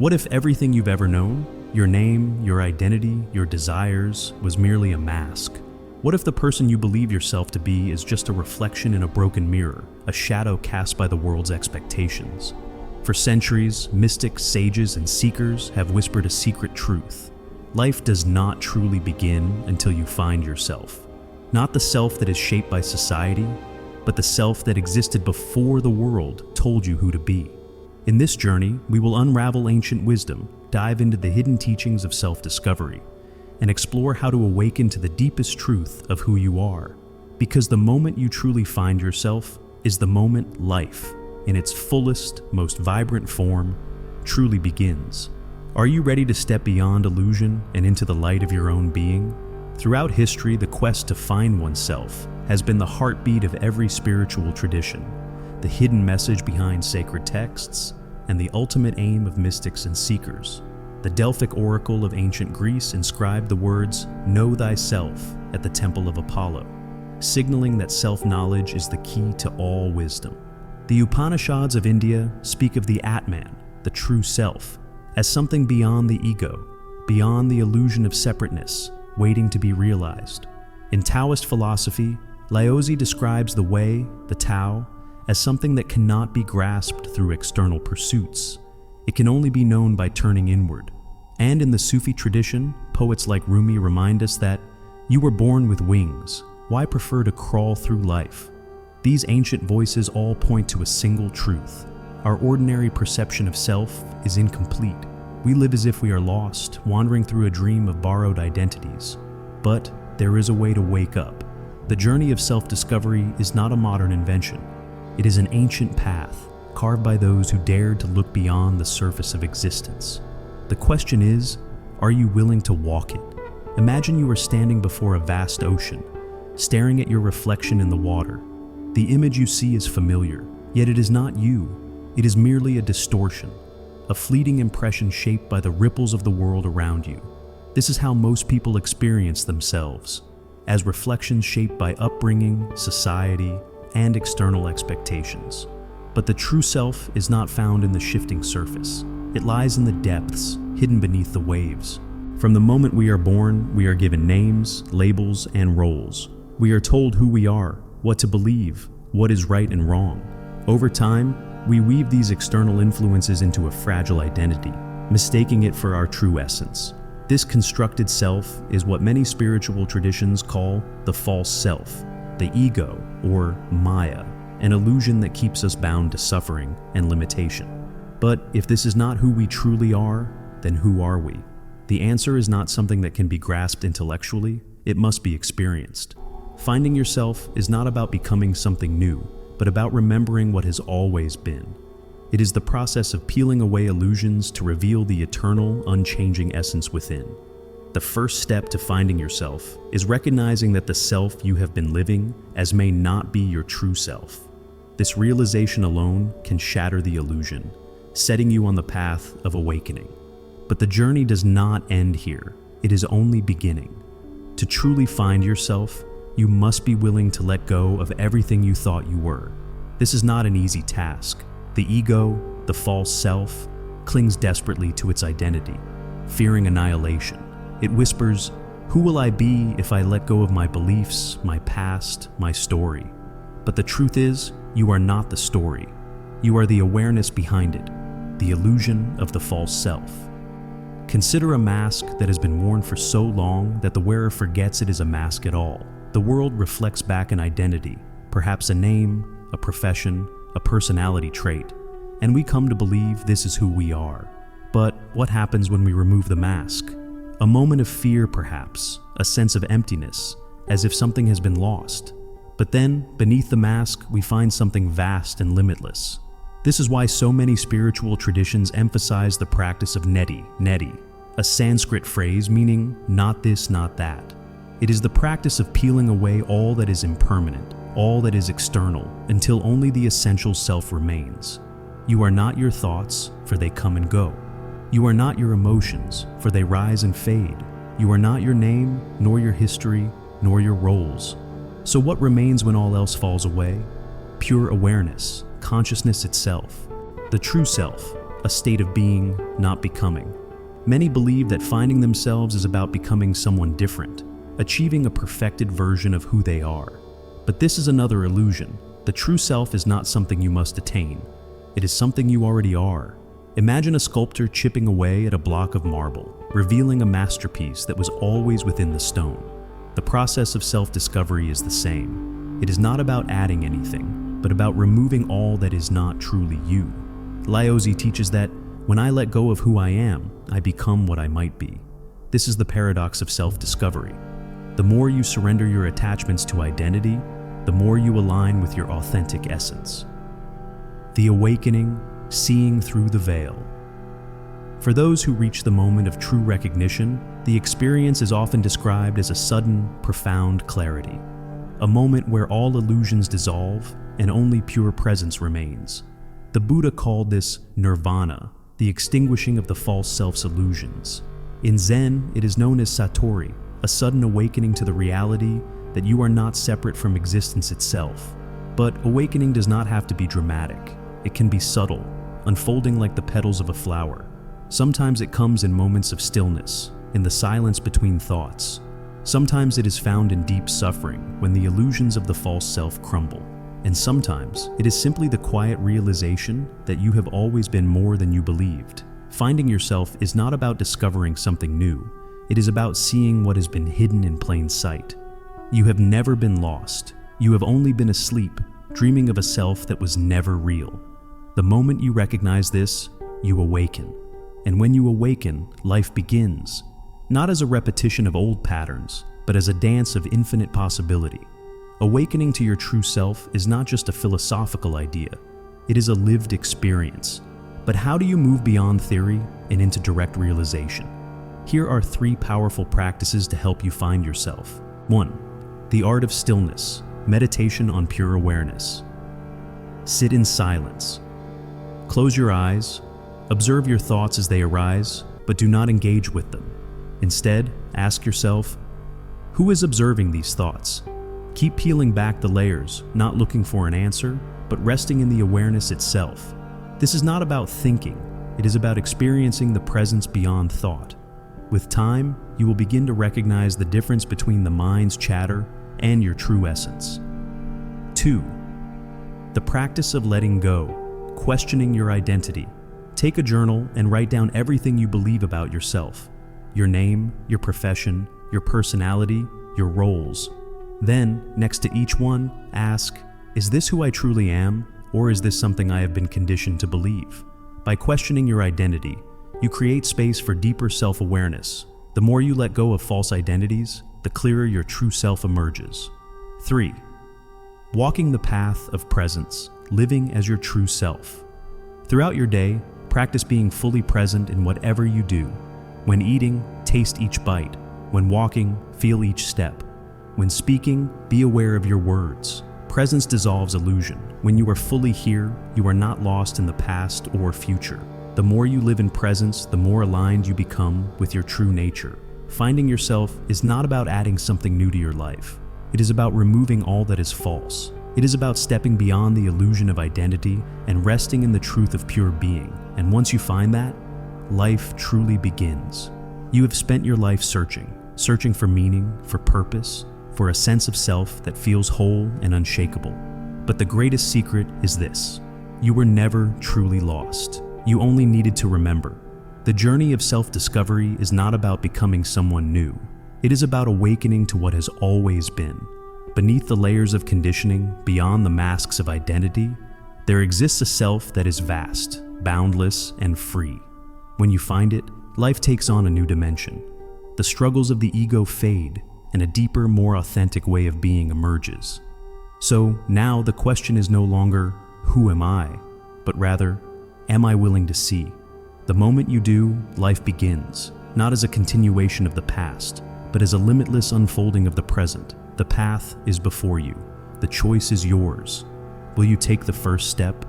What if everything you've ever known, your name, your identity, your desires, was merely a mask? What if the person you believe yourself to be is just a reflection in a broken mirror, a shadow cast by the world's expectations? For centuries, mystics, sages, and seekers have whispered a secret truth. Life does not truly begin until you find yourself. Not the self that is shaped by society, but the self that existed before the world told you who to be. In this journey, we will unravel ancient wisdom, dive into the hidden teachings of self-discovery, and explore how to awaken to the deepest truth of who you are. Because the moment you truly find yourself is the moment life, in its fullest, most vibrant form, truly begins. Are you ready to step beyond illusion and into the light of your own being? Throughout history, the quest to find oneself has been the heartbeat of every spiritual tradition, the hidden message behind sacred texts, and the ultimate aim of mystics and seekers. The Delphic oracle of ancient Greece inscribed the words, "Know thyself," at the Temple of Apollo, signaling that self-knowledge is the key to all wisdom. The Upanishads of India speak of the Atman, the true self, as something beyond the ego, beyond the illusion of separateness, waiting to be realized. In Taoist philosophy, Laozi describes the way, the Tao, as something that cannot be grasped through external pursuits. It can only be known by turning inward. And in the Sufi tradition, poets like Rumi remind us that you were born with wings. Why prefer to crawl through life? These ancient voices all point to a single truth. Our ordinary perception of self is incomplete. We live as if we are lost, wandering through a dream of borrowed identities. But there is a way to wake up. The journey of self-discovery is not a modern invention. It is an ancient path, carved by those who dared to look beyond the surface of existence. The question is, are you willing to walk it? Imagine you are standing before a vast ocean, staring at your reflection in the water. The image you see is familiar, yet it is not you. It is merely a distortion, a fleeting impression shaped by the ripples of the world around you. This is how most people experience themselves, as reflections shaped by upbringing, society, and external expectations. But the true self is not found in the shifting surface. It lies in the depths, hidden beneath the waves. From the moment we are born, we are given names, labels, and roles. We are told who we are, what to believe, what is right and wrong. Over time, we weave these external influences into a fragile identity, mistaking it for our true essence. This constructed self is what many spiritual traditions call the false self, the ego, or Maya, an illusion that keeps us bound to suffering and limitation. But if this is not who we truly are, then who are we? The answer is not something that can be grasped intellectually, it must be experienced. Finding yourself is not about becoming something new, but about remembering what has always been. It is the process of peeling away illusions to reveal the eternal, unchanging essence within. The first step to finding yourself is recognizing that the self you have been living as may not be your true self. This realization alone can shatter the illusion, setting you on the path of awakening. But the journey does not end here. It is only beginning. To truly find yourself, you must be willing to let go of everything you thought you were. This is not an easy task. The ego, the false self, clings desperately to its identity, fearing annihilation. It whispers, "Who will I be if I let go of my beliefs, my past, my story?" But the truth is, you are not the story. You are the awareness behind it, the illusion of the false self. Consider a mask that has been worn for so long that the wearer forgets it is a mask at all. The world reflects back an identity, perhaps a name, a profession, a personality trait, and we come to believe this is who we are. But what happens when we remove the mask? A moment of fear, perhaps, a sense of emptiness, as if something has been lost. But then, beneath the mask, we find something vast and limitless. This is why so many spiritual traditions emphasize the practice of neti, a Sanskrit phrase meaning not this, not that. It is the practice of peeling away all that is impermanent, all that is external, until only the essential self remains. You are not your thoughts, for they come and go. You are not your emotions, for they rise and fade. You are not your name, nor your history, nor your roles. So what remains when all else falls away? Pure awareness, consciousness itself. The true self, a state of being, not becoming. Many believe that finding themselves is about becoming someone different, achieving a perfected version of who they are. But this is another illusion. The true self is not something you must attain. It is something you already are. Imagine a sculptor chipping away at a block of marble, revealing a masterpiece that was always within the stone. The process of self-discovery is the same. It is not about adding anything, but about removing all that is not truly you. Laozi teaches that when I let go of who I am, I become what I might be. This is the paradox of self-discovery. The more you surrender your attachments to identity, the more you align with your authentic essence. The awakening, seeing through the veil. For those who reach the moment of true recognition, the experience is often described as a sudden, profound clarity. A moment where all illusions dissolve and only pure presence remains. The Buddha called this nirvana, the extinguishing of the false self's illusions. In Zen, it is known as satori, a sudden awakening to the reality that you are not separate from existence itself. But awakening does not have to be dramatic. It can be subtle, unfolding like the petals of a flower. Sometimes it comes in moments of stillness, in the silence between thoughts. Sometimes it is found in deep suffering, when the illusions of the false self crumble. And sometimes it is simply the quiet realization that you have always been more than you believed. Finding yourself is not about discovering something new. It is about seeing what has been hidden in plain sight. You have never been lost. You have only been asleep, dreaming of a self that was never real. The moment you recognize this, you awaken. And when you awaken, life begins, not as a repetition of old patterns, but as a dance of infinite possibility. Awakening to your true self is not just a philosophical idea. It is a lived experience. But how do you move beyond theory and into direct realization? Here are 3 powerful practices to help you find yourself. 1. The art of stillness, meditation on pure awareness. Sit in silence. Close your eyes, observe your thoughts as they arise, but do not engage with them. Instead, ask yourself, who is observing these thoughts? Keep peeling back the layers, not looking for an answer, but resting in the awareness itself. This is not about thinking, it is about experiencing the presence beyond thought. With time, you will begin to recognize the difference between the mind's chatter and your true essence. 2. The practice of letting go, questioning your identity. Take a journal and write down everything you believe about yourself. Your name, your profession, your personality, your roles. Then, next to each one, ask, is this who I truly am, or is this something I have been conditioned to believe? By questioning your identity, you create space for deeper self-awareness. The more you let go of false identities, the clearer your true self emerges. 3. Walking the path of presence, living as your true self. Throughout your day, practice being fully present in whatever you do. When eating, taste each bite. When walking, feel each step. When speaking, be aware of your words. Presence dissolves illusion. When you are fully here, you are not lost in the past or future. The more you live in presence, the more aligned you become with your true nature. Finding yourself is not about adding something new to your life. It is about removing all that is false. It is about stepping beyond the illusion of identity and resting in the truth of pure being. And once you find that, life truly begins. You have spent your life searching for meaning, for purpose, for a sense of self that feels whole and unshakable. But the greatest secret is this: you were never truly lost. You only needed to remember. The journey of self-discovery is not about becoming someone new. It is about awakening to what has always been. Beneath the layers of conditioning, beyond the masks of identity, there exists a self that is vast, boundless, and free. When you find it, life takes on a new dimension. The struggles of the ego fade, and a deeper, more authentic way of being emerges. So now the question is no longer, who am I? But rather, am I willing to see? The moment you do, life begins, not as a continuation of the past, but as a limitless unfolding of the present. The path is before you. The choice is yours. Will you take the first step?